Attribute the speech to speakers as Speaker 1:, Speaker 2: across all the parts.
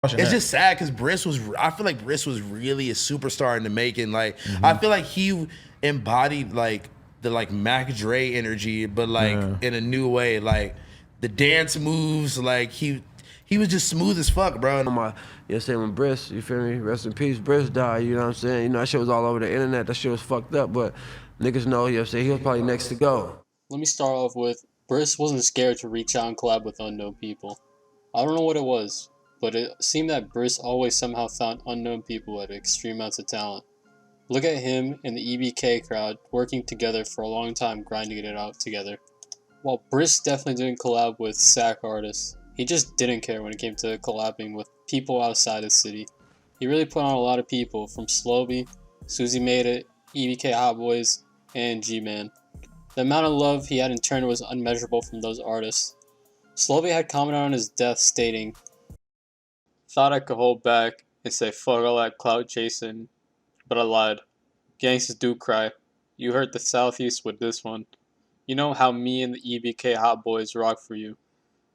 Speaker 1: It's just sad because I feel like Bris was really a superstar in the making. Like, I feel like he embodied like the like Mac Dre energy, but like in a new way. Like the dance moves, like he was just smooth as fuck, bro.
Speaker 2: When Bris, you feel me? Rest in peace, Bris died, you know what I'm saying? You know, that shit was all over the internet. That shit was fucked up, but niggas know, you know what I'm saying? He was probably next to go.
Speaker 3: Let me start off with Bris wasn't scared to reach out and collab with unknown people. I don't know what it was, but it seemed that Bris always somehow found unknown people at extreme amounts of talent. Look at him and the EBK crowd working together for a long time, grinding it out together. While Bris definitely didn't collab with SAC artists, he just didn't care when it came to collabing with people outside the city. He really put on a lot of people, from Slowby, Susie Made It, EBK Hot Boys, and G-Man. The amount of love he had in turn was unmeasurable from those artists. Slowby had commented on his death stating, "Thought I could hold back and say fuck all that clout chasing, but I lied. Gangsters do cry. You hurt the Southeast with this one. You know how me and the EBK Hot Boys rock for you.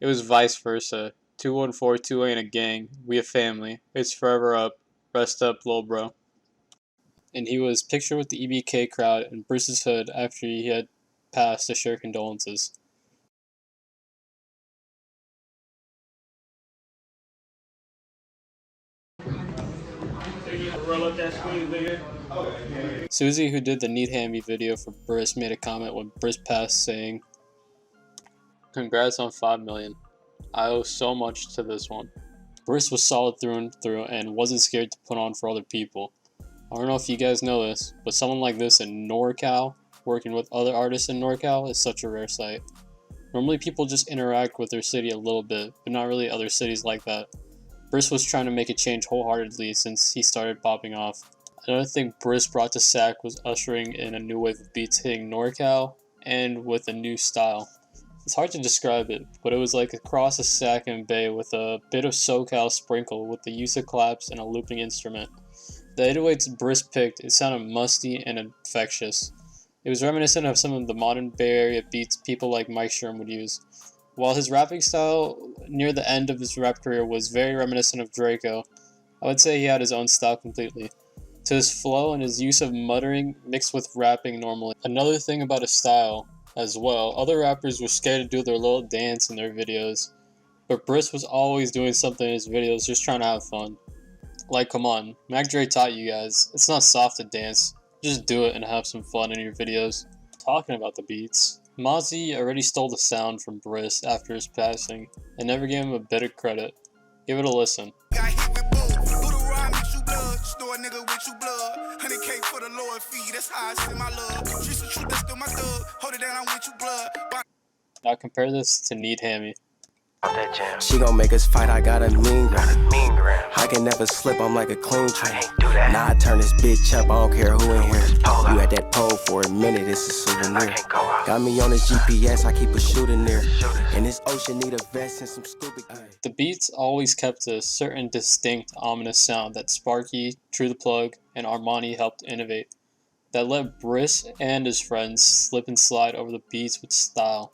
Speaker 3: It was vice versa. 2142 ain't a gang. We a family. It's forever up. Rest up, lil bro." And he was pictured with the EBK crowd in Bris's hood after he had passed to share condolences. Susie, who did the Need Hand Me video for Bris, made a comment when Bris passed saying, "Congrats on 5 million. I owe so much to this one." Bris was solid through and through and wasn't scared to put on for other people. I don't know if you guys know this, but someone like this in NorCal, working with other artists in NorCal, is such a rare sight. Normally people just interact with their city a little bit, but not really other cities like that. Bris was trying to make a change wholeheartedly since he started popping off. Another thing Bris brought to SAC was ushering in a new wave of beats hitting NorCal, and with a new style. It's hard to describe it, but it was like a cross of SAC and Bay with a bit of SoCal sprinkle with the use of claps and a looping instrument. The 808s Bris picked, it sounded musty and infectious. It was reminiscent of some of the modern Bay Area beats people like Mike Sherm would use. While his rapping style near the end of his rap career was very reminiscent of Draco, I would say he had his own style completely. To his flow and his use of muttering mixed with rapping normally. Another thing about his style as well, other rappers were scared to do their little dance in their videos, but Bris was always doing something in his videos just trying to have fun. Like, come on, Mac Dre taught you guys, it's not soft to dance, just do it and have some fun in your videos. Talking about the beats, Mozzie already stole the sound from Bris after his passing and never gave him a bit of credit. Give it a listen.
Speaker 4: Store nigga with you blood. 100K for the lower fee, that's how I send my love. Streets of truth, that's still my thug. Hold it down, I'm with you blood.
Speaker 3: Now compare this to Need Hammy.
Speaker 5: She gon' make us fight, I got a mean gram. I can never slip, I'm like a clean tree. Now I turn this bitch up, I don't care who in here. You at that pole for a minute, it's a souvenir. Got me on this GPS, I keep a shooting there. And this ocean need a vest and some scuba gear.
Speaker 3: The beats always kept a certain distinct, ominous sound that Sparky, True the Plug, and Armani helped innovate. That let Bris and his friends slip and slide over the beats with style.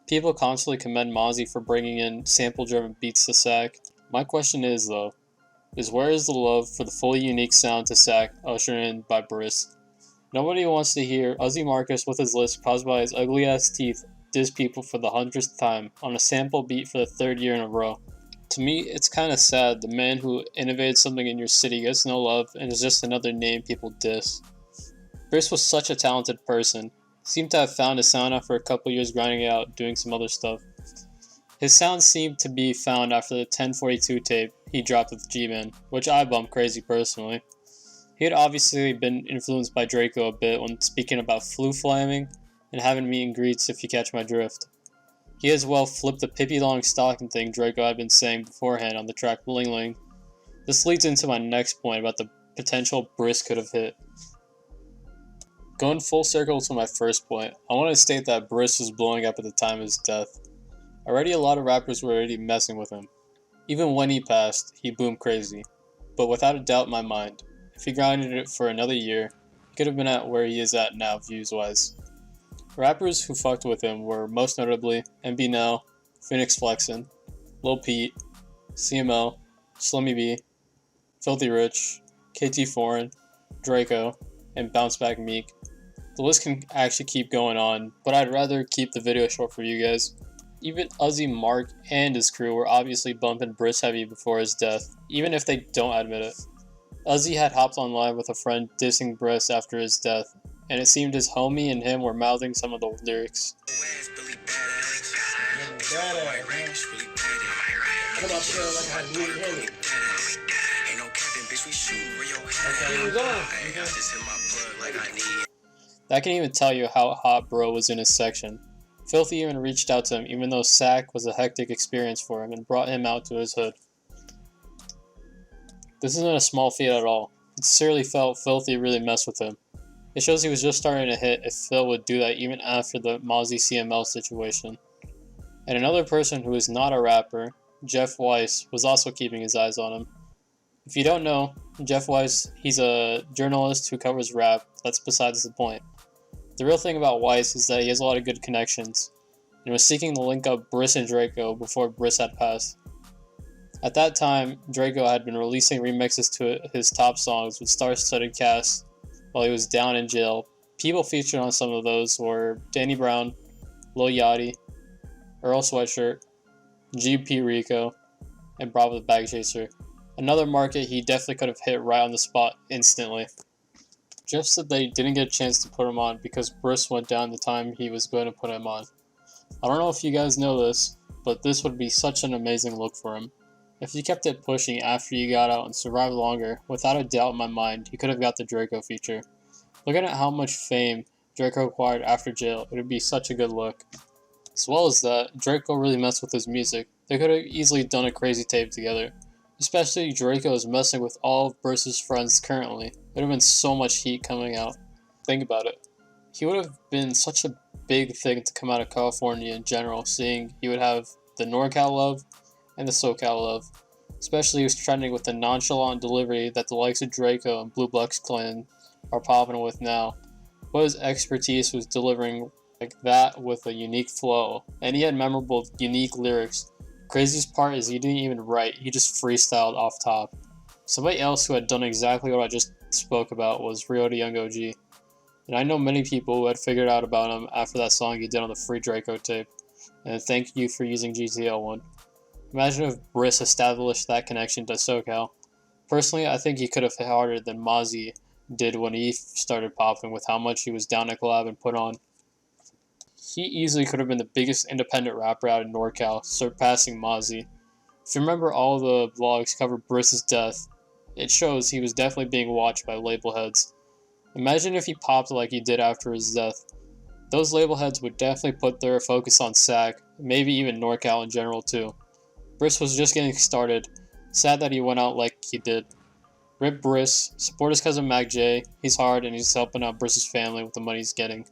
Speaker 3: People constantly commend Mozzie for bringing in sample-driven beats to SAC. My question is, though, where is the love for the fully unique sound to SAC ushered in by Bris? Nobody wants to hear Uzi Marcus with his list caused by his ugly-ass teeth diss people for the 100th time on a sample beat for the 3rd year in a row. To me, it's kinda sad the man who innovated something in your city gets no love and is just another name people diss. Bris was such a talented person. Seemed to have found his sound after a couple years grinding it out, doing some other stuff. His sound seemed to be found after the 1042 tape he dropped with G-Man, which I bumped crazy personally. He had obviously been influenced by Draco a bit when speaking about flu flaming and having meet and greets, if you catch my drift. He as well flipped the Pippi Longstocking thing Draco had been saying beforehand on the track Bling Ling. This leads into my next point about the potential Bris could have hit. Going full circle to my first point, I want to state that Bris was blowing up at the time of his death. Already a lot of rappers were already messing with him. Even when he passed, he boomed crazy. But without a doubt in my mind, if he grinded it for another year, he could have been at where he is at now views-wise. Rappers who fucked with him were most notably MB Now, Phoenix Flexin, Lil Peep, CML, Slummy B, Filthy Rich, KT Foreign, Draco, and Bounce Back Meek. The list can actually keep going on, but I'd rather keep the video short for you guys. Even Uzi, Mark, and his crew were obviously bumping Bris heavy before his death, even if they don't admit it. Uzi had hopped online with a friend dissing Bris after his death, and it seemed his homie and him were mouthing some of the lyrics. That can even tell you how hot bro was in his section. Filthy even reached out to him even though SAC was a hectic experience for him and brought him out to his hood. This isn't a small feat at all. It sincerely felt Filthy really messed with him. It shows he was just starting to hit if Phil would do that even after the Mozzie CML situation. And another person who is not a rapper, Jeff Weiss, was also keeping his eyes on him. If you don't know, Jeff Weiss, he's a journalist who covers rap. That's besides the point. The real thing about Weiss is that he has a lot of good connections, and was seeking to link up Bris and Draco before Bris had passed. At that time, Draco had been releasing remixes to his top songs with star-studded casts while he was down in jail. People featured on some of those were Danny Brown, Lil Yachty, Earl Sweatshirt, GP Rico, and Bravo the Bag Chaser. Another market he definitely could have hit right on the spot instantly. Jeff said that he didn't get a chance to put him on because Bris went down the time he was going to put him on. I don't know if you guys know this, but this would be such an amazing look for him. If he kept it pushing after he got out and survived longer, without a doubt in my mind, he could have got the Draco feature. Looking at how much fame Draco acquired after jail, it would be such a good look. As well as that, Draco really messed with his music. They could have easily done a crazy tape together. Especially Draco is messing with all of Bris's friends currently. It would have been so much heat coming out. Think about it. He would have been such a big thing to come out of California in general, seeing he would have the NorCal love and the SoCal love. Especially he was trending with the nonchalant delivery that the likes of Draco and Blue Bucks Clan are popping with now. But his expertise was delivering like that with a unique flow, and he had memorable, unique lyrics. Craziest part is he didn't even write, he just freestyled off top. Somebody else who had done exactly what I just spoke about was Rio the Young OG. And I know many people who had figured out about him after that song he did on the Free Draco tape. And thank you for using GTL one. Imagine if Bris established that connection to SoCal. Personally, I think he could have hit harder than Mozzie did when he started popping with how much he was down to collab and put on. He easily could have been the biggest independent rapper out in NorCal, surpassing Mozzie. If you remember all the vlogs covered Bris's death, it shows he was definitely being watched by label heads. Imagine if he popped like he did after his death. Those label heads would definitely put their focus on SAC, maybe even NorCal in general too. Bris was just getting started. Sad that he went out like he did. Rip Bris, support his cousin Mac J. He's hard and he's helping out Bris's family with the money he's getting.